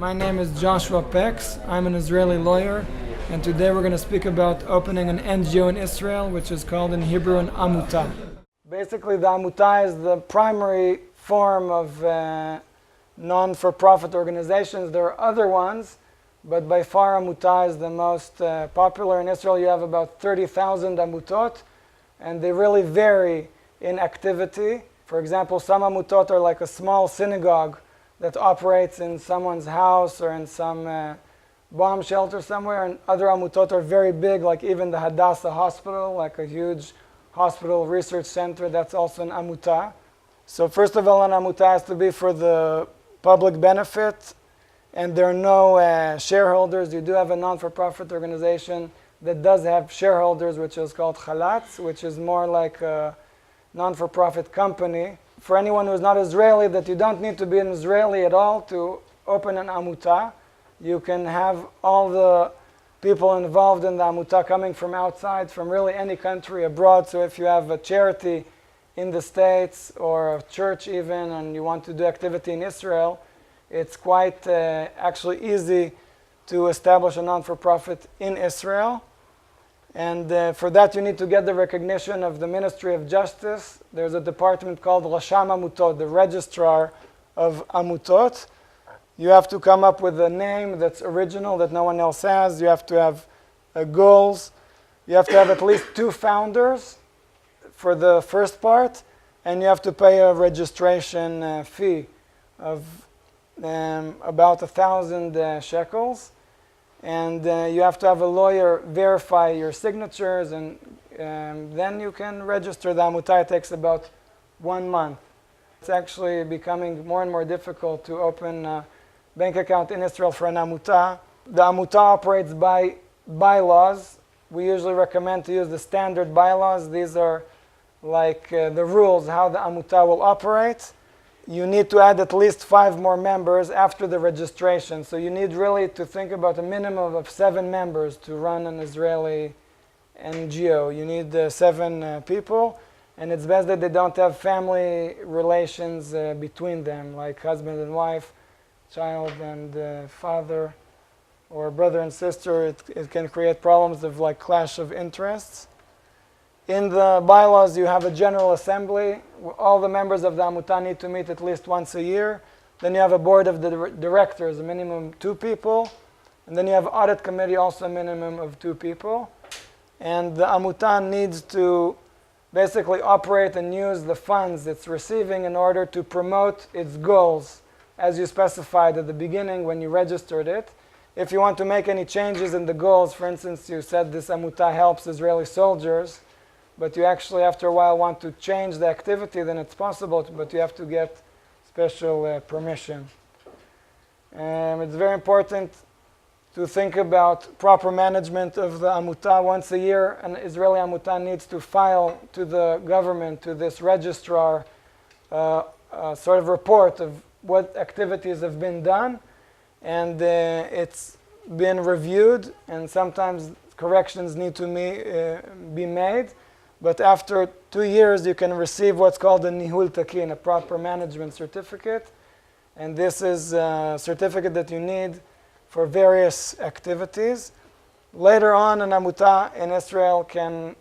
My name is Joshua Pex. I'm an Israeli lawyer, and today we're going to speak about opening an NGO in Israel, which is called in Hebrew an Amuta. Basically, the Amuta is the primary form of non-for-profit organizations. There are other ones, but by far Amuta is the most popular. In Israel, you have about 30,000 amutot, and they really vary in activity. For example, some amutot are like a small synagogue that operates in someone's house or in some bomb shelter somewhere, and other amutot are very big, like even the Hadassah hospital, like a huge hospital research center. That's also an amuta. So first of all, an amuta has to be for the public benefit, and there are no shareholders. You do have a non-for-profit organization that does have shareholders, which is called chalatz, which is more like a non-for-profit company. For anyone who is not Israeli, that you don't need to be an Israeli at all to open an amuta. You can have all the people involved in the amuta coming from outside, from really any country abroad. So if you have a charity in the States or a church even, and you want to do activity in Israel, it's quite actually easy to establish a non-for-profit in Israel. And for that, you need to get the recognition of the Ministry of Justice. There's a department called Rasham Amutot, the registrar of amutot. You have to come up with a name that's original, that no one else has. You have to have goals. You have to have at least 2 founders for the first part, and you have to pay a registration fee of about 1,000 shekels. And you have to have a lawyer verify your signatures, and then you can register the amuta. It takes about 1 month. It's actually becoming more and more difficult to open a bank account in Israel for an amuta. The amuta operates by bylaws. We usually recommend to use the standard bylaws. These are like the rules how the amuta will operate. You need to add at least 5 more members after the registration. So you need really to think about a minimum of 7 members to run an Israeli NGO. You need 7 people, and it's best that they don't have family relations between them, like husband and wife, child and father, or brother and sister. It can create problems of like clash of interests. In the bylaws, you have a general assembly. All the members of the amuta need to meet at least once a year. Then you have a board of the directors, a minimum of 2 people. And then you have audit committee, also a minimum of 2 people. And the amuta needs to basically operate and use the funds it's receiving in order to promote its goals, as you specified at the beginning when you registered it. If you want to make any changes in the goals, for instance, you said this amuta helps Israeli soldiers, but you actually after a while want to change the activity, then it's possible, but you have to get special permission. It's very important to think about proper management of the amuta. Once a year, an Israeli amuta needs to file to the government, to this registrar, sort of report of what activities have been done, and it's been reviewed, and sometimes corrections need to be made. But after 2 years, you can receive what's called a nihul takin, a proper management certificate. And this is a certificate that you need for various activities. Later on, an amuta in Israel can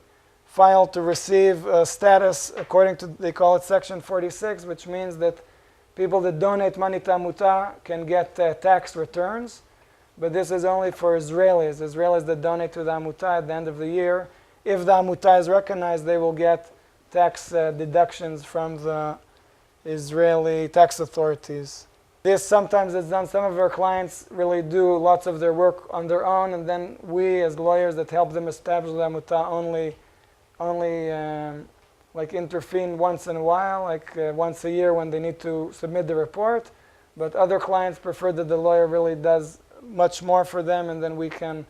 file to receive a status according to, they call it Section 46, which means that people that donate money to amuta can get tax returns. But this is only for Israelis that donate to the amuta at the end of the year. If the amuta is recognized, they will get tax deductions from the Israeli tax authorities. This sometimes is done. Some of our clients really do lots of their work on their own, and then we as lawyers that help them establish the amuta only like intervene once in a while, like once a year when they need to submit the report. But other clients prefer that the lawyer really does much more for them, and then we can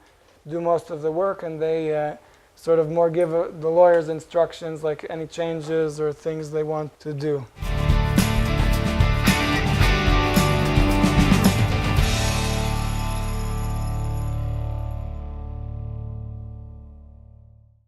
do most of the work, and they sort of more give the lawyers instructions like any changes or things they want to do.